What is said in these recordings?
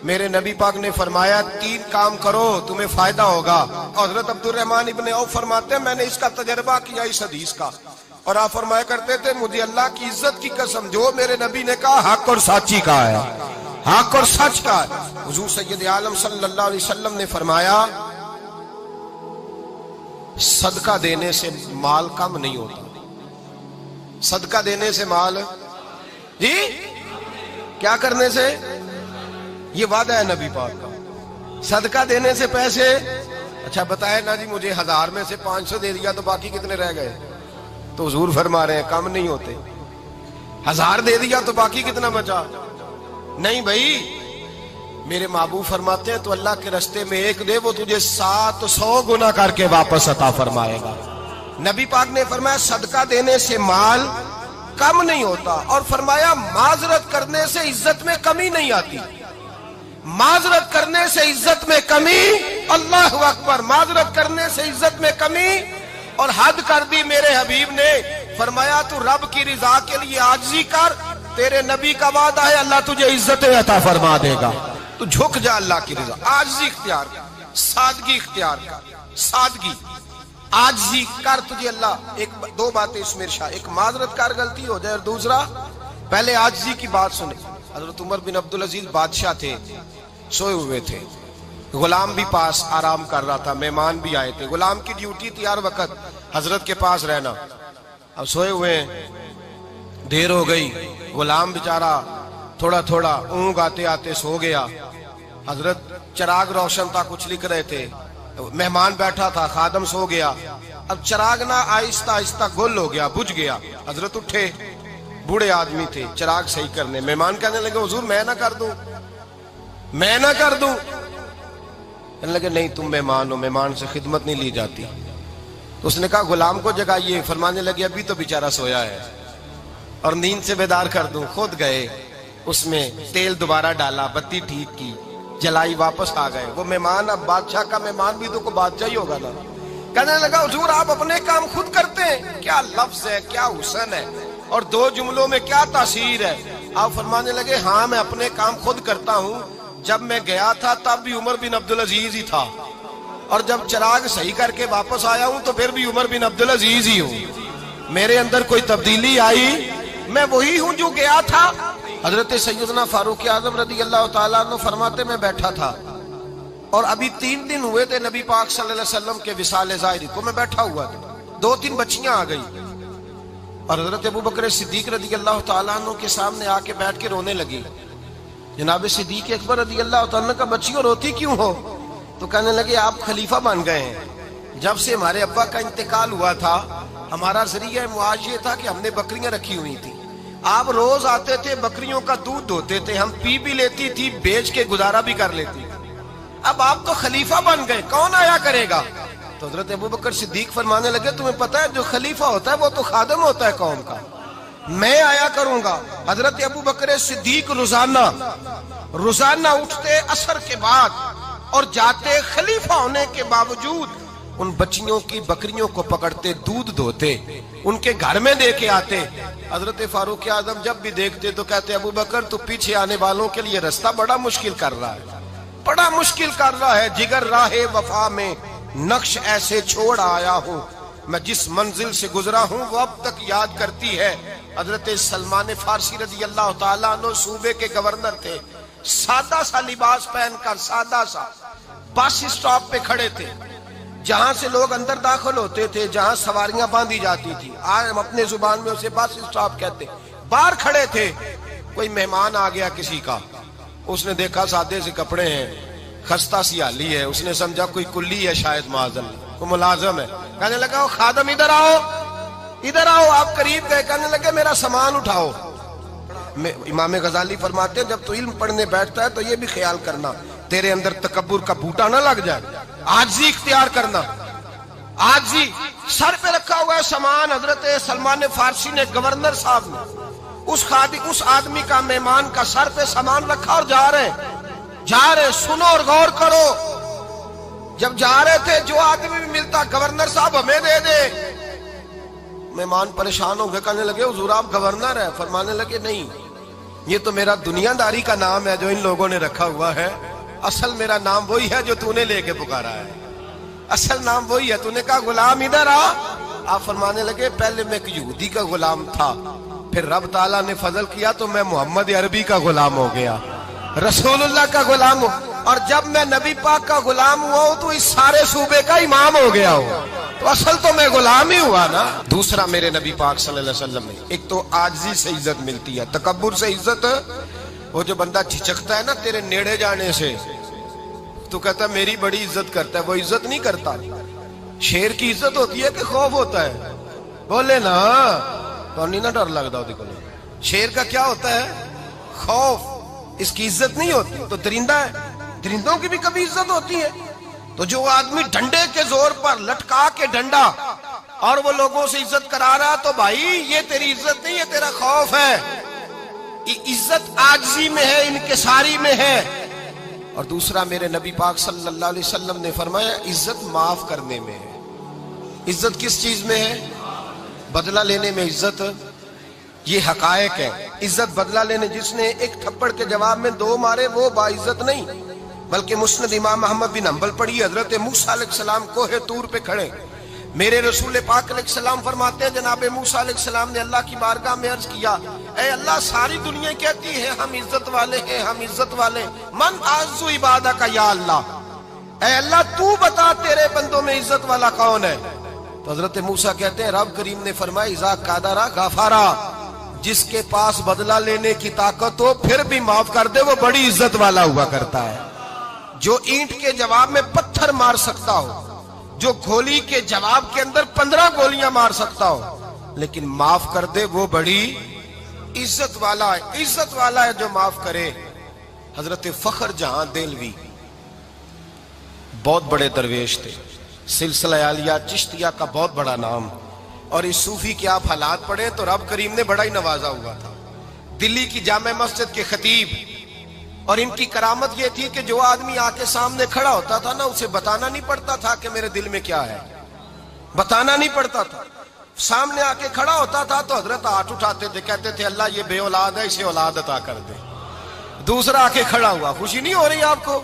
میرے نبی پاک نے فرمایا 3 کام کرو تمہیں فائدہ ہوگا. حضرت عبد الرحمن ابن عوف فرماتے ہیں میں نے اس کا تجربہ کیا اس حدیث کا, اور آپ فرمایا کرتے تھے مجھے اللہ کی عزت کی قسم جو میرے نبی نے کہا حق اور سچی کا ہے, حق اور سچ کا ہے. حضور سید عالم صلی اللہ علیہ وسلم نے فرمایا صدقہ دینے سے مال کم نہیں ہوتا. صدقہ دینے سے مال جی کیا کرنے سے, یہ وعدہ ہے نبی پاک کا. صدقہ دینے سے پیسے, اچھا بتائے نا جی مجھے 1000 میں سے 500 دے دیا تو باقی کتنے رہ گئے؟ تو حضور فرما رہے ہیں کم نہیں ہوتے. 1000 دے دیا تو باقی کتنا بچا؟ نہیں بھائی, میرے محبوب فرماتے ہیں تو اللہ کے راستے میں ایک دے وہ تجھے 700 گنا کر کے واپس عطا فرمائے گا. نبی پاک نے فرمایا صدقہ دینے سے مال کم نہیں ہوتا, اور فرمایا معذرت کرنے سے عزت میں کمی نہیں آتی. معذرت کرنے سے عزت میں کمی, اللہ اکبر, معذرت کرنے سے عزت میں کمی. اور حد کر دی میرے حبیب نے, فرمایا تو رب کی رضا کے لیے عاجزی کر, تیرے نبی کا وعدہ ہے اللہ تجھے عزت عطا فرما دے گا. تو جھک جا اللہ کی رضا, عاجزی اختیار کر, سادگی اختیار کر, سادگی عاجزی کر, تجھے اللہ. ایک 2 باتیں اس میں ارشاد, ایک معذرت کر غلطی ہو جائے, اور دوسرا پہلے عاجزی کی بات سنیں. حضرت عمر بن عبدالعزیز بادشاہ تھے, سوئے ہوئے تھے, غلام بھی پاس آرام کر رہا تھا, مہمان بھی آئے تھے. غلام کی ڈیوٹی تھی ہر وقت حضرت کے پاس رہنا. اب سوئے ہوئے ہیں, دیر ہو گئی, غلام بیچارہ تھوڑا تھوڑا اونگ آتے آتے سو گیا. حضرت چراغ روشن تھا, کچھ لکھ رہے تھے, مہمان بیٹھا تھا, خادم سو گیا. اب چراغ نہ آہستہ آہستہ گل ہو گیا, بجھ گیا. حضرت اٹھے, بوڑھے آدمی تھے, چراغ صحیح کرنے. مہمان کہنے لگے حضور میں نہ کر دوں, میں نہ کر دوں. کہنے لگے نہیں تم مہمان ہو, مہمان سے خدمت نہیں لی جاتی. تو اس نے کہا غلام کو جگائیے. فرمانے لگے ابھی تو بیچارہ سویا ہے اور نیند سے بیدار کر دوں. خود گئے, اس میں تیل دوبارہ ڈالا, بتی ٹھیک کی, جلائی, واپس آ گئے. وہ مہمان, اب بادشاہ کا مہمان بھی تو کوئی بادشاہ ہی ہوگا نا. کہنے لگا حضور آپ اپنے کام خود کرتے ہیں, کیا لفظ ہے, کیا حسن ہے, اور 2 جملوں میں کیا تاثیر ہے. آپ فرمانے لگے ہاں میں اپنے کام خود کرتا ہوں. جب میں گیا تھا تب بھی عمر بن عبدالعزیز ہی تھا, اور جب چراغ صحیح کر کے واپس آیا ہوں تو پھر بھی عمر بن عبدالعزیز ہی ہوں. میرے اندر کوئی تبدیلی آئی, میں وہی ہوں جو گیا تھا. حضرت سیدنا فاروق اعظم رضی اللہ تعالیٰ عنہ فرماتے میں بیٹھا تھا, اور ابھی 3 دن ہوئے تھے نبی پاک صلی اللہ علیہ وسلم کے وصال ظاہری کو. میں بیٹھا ہوا تھا, 2-3 بچیاں آ گئی, اور حضرت ابوبکر صدیق رضی اللہ تعالیٰ عنہ کے سامنے آ کے بیٹھ کے رونے لگی. جناب صدیق اکبر رضی اللہ تعالیٰ عنہ کا بچیوں روتی کیوں ہو؟ تو کہنے لگے آپ خلیفہ بن گئے ہیں. جب سے ہمارے ابا کا انتقال ہوا تھا ہمارا ذریعہ معاش یہ تھا کہ ہم نے بکریاں رکھی ہوئی تھی. آپ روز آتے تھے, بکریوں کا دودھ دھوتے تھے, ہم پی بھی لیتی تھی, بیچ کے گزارا بھی کر لیتی. اب آپ تو خلیفہ بن گئے, کون آیا کرے گا؟ تو حضرت ابوبکر صدیق فرمانے لگے تمہیں پتہ ہے جو خلیفہ ہوتا ہے وہ تو خادم ہوتا ہے قوم کا, میں آیا کروں گا. حضرت ابوبکر صدیق روزانہ اٹھتے عصر کے بعد اور جاتے, خلیفہ ہونے کے باوجود ان بچیوں کی بکریوں کو پکڑتے, دودھ دھوتے, ان کے گھر میں دے کے آتے. حضرت فاروق اعظم جب بھی دیکھتے تو کہتے ابوبکر تو پیچھے آنے والوں کے لیے راستہ بڑا مشکل کر رہا ہے, بڑا مشکل کر رہا ہے. جگر راہ وفا میں نقش ایسے چھوڑ آیا ہوں, میں جس منزل سے گزرا ہوں وہ اب تک یاد کرتی ہے. حضرت سلمان فارسی رضی اللہ تعالیٰ عنہ صوبے کے گورنر تھے, سادہ سا لباس پہن کر, سادہ سا, بس اسٹاپ پہ کھڑے تھے, جہاں سے لوگ اندر داخل ہوتے تھے, جہاں سواریاں باندھی جاتی تھی, آج ہم اپنے زبان میں اسے بس اسٹاپ کہتے. باہر کھڑے تھے, کوئی مہمان آ گیا کسی کا, اس نے دیکھا سادے سے کپڑے ہیں, خستہ سی حالی ہے, اس نے سمجھا کوئی کلی ہے شاید, معاذ اللہ کوئی ملازم ہے. کہنے لگا خادم ادھر آؤ, ادھر آؤ. آپ قریب گئے, کہنے لگے میرا سامان اٹھاؤ. امام غزالی فرماتے ہیں جب تو علم پڑھنے بیٹھتا ہے تو یہ بھی خیال کرنا تیرے اندر تکبر کا بوٹا نہ لگ جائے, عاجزی اختیار کرنا. عاجزی, سر پہ رکھا ہوا ہے سامان. حضرت سلمان فارسی نے, گورنر صاحب نے, اس آدمی کا, مہمان کا سر پہ سامان رکھا اور جا رہے. سنو اور غور کرو. جب جا رہے تھے جو آدمی بھی ملتا, گورنر صاحب ہمیں دے دے. مہمان پریشان ہو گئے, کہنے لگے حضور آپ گورنر ہیں؟ فرمانے لگے نہیں, یہ تو میرا دنیا داری کا نام ہے جو ان لوگوں نے رکھا ہوا ہے، اصل میرا نام وہی ہے جو تو نے لے کے پکارا ہے، اصل نام وہی ہے۔ تو نے کہا غلام ادھر آ، آپ فرمانے لگے پہلے میں ایک یہودی کا غلام تھا، پھر رب تعالیٰ نے فضل کیا تو میں محمد عربی کا غلام ہو گیا، رسول اللہ کا غلام ہوں، اور جب میں نبی پاک کا غلام ہوا ہوں تو اس سارے صوبے کا امام ہو گیا ہوں، تو اصل تو میں غلام ہی ہوا نا۔ دوسرا میرے نبی پاک صلی اللہ علیہ وسلم میں ایک تو عاجزی سے عزت ملتی ہے، تکبر سے عزت، وہ جو بندہ جھجکتا ہے نا تیرے نیڑے جانے سے، تو کہتا ہے میری بڑی عزت کرتا ہے، وہ عزت نہیں کرتا۔ شیر کی عزت ہوتی ہے کہ خوف ہوتا ہے؟ بولے نا تو نہیں نہ ڈر لگتا ہوتی کو۔ شیر کا کیا ہوتا ہے؟ خوف، اس کی عزت نہیں ہوتی۔ تو درندہ ہے، درندوں کی بھی کبھی عزت ہوتی ہے؟ تو جو آدمی ڈنڈے کے زور پر لٹکا کے ڈنڈا اور وہ لوگوں سے عزت کرا رہا، تو بھائی یہ تیری عزت نہیں، یہ تیرا خوف ہے۔ عزت عاجزی میں ہے، انکساری میں ہے۔ اور دوسرا میرے نبی پاک صلی اللہ علیہ وسلم نے فرمایا عزت معاف کرنے میں ہے۔ عزت کس چیز میں ہے؟ بدلہ لینے میں عزت، یہ حقائق ہے۔ عزت بدلہ لینے، جس نے ایک تھپڑ کے جواب میں 2 مارے وہ باعزت نہیں، بلکہ مسند امام احمد بن حنبل پڑھی، حضرت موسیٰ علیہ السلام کوہ طور پہ کھڑے، میرے رسول پاک علیہ السلام فرماتے ہیں جناب موسیٰ علیہ السلام نے اللہ کی بارگاہ میں عرض کیا، اے اللہ ساری دنیا کہتی ہے ہم عزت والے ہیں، ہم عزت والے، من اعز عبادک یا اللہ، اے اللہ تو بتا تیرے بندوں میں عزت والا کون ہے؟ تو حضرت موسیٰ کہتے ہیں رب کریم نے فرمایا اذا قادر غفارا، جس کے پاس بدلہ لینے کی طاقت ہو پھر بھی معاف کر دے وہ بڑی عزت والا ہوا کرتا ہے۔ جو اینٹ کے جواب میں پتھر مار سکتا ہو، جو گولی کے جواب کے اندر 15 گولیاں مار سکتا ہو، لیکن معاف کر دے وہ بڑی عزت والا ہے۔ عزت والا ہے جو معاف کرے۔ حضرت فخر جہاں دہلوی بہت بڑے درویش تھے، سلسلہ عالیہ چشتیہ کا بہت بڑا نام، اور اس صوفی کے آپ حالات پڑھیں تو رب کریم نے بڑا ہی نوازا ہوا تھا۔ دلی کی جامع مسجد کے خطیب، اور ان کی کرامت یہ تھی کہ جو آدمی آ کے سامنے کھڑا ہوتا تھا نا اسے بتانا نہیں پڑتا تھا کہ میرے دل میں کیا ہے، بتانا نہیں پڑتا تھا۔ سامنے آ کے کھڑا ہوتا تھا تو حضرت ہاتھ اٹھاتے تھے، کہتے تھے اللہ یہ بے اولاد ہے اسے اولاد عطا کر دے۔ دوسرا آ کے کھڑا ہوا، خوشی نہیں ہو رہی آپ کو؟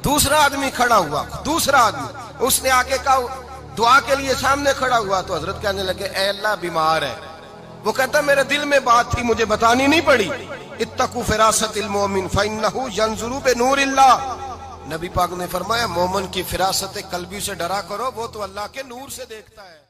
دوسرا آدمی کھڑا ہوا، دوسرا آدمی، اس نے آ کے کہا دعا کے لیے سامنے کھڑا ہوا تو حضرت کہنے لگے اے اللہ بیمار ہے، وہ کہتا میرے دل میں بات تھی مجھے بتانی نہیں پڑی، اتقوا فراست المومن فإنہ ینظر بنور اللہ، نبی پاک نے فرمایا مومن کی فراست قلبی سے ڈرا کرو، وہ تو اللہ کے نور سے دیکھتا ہے۔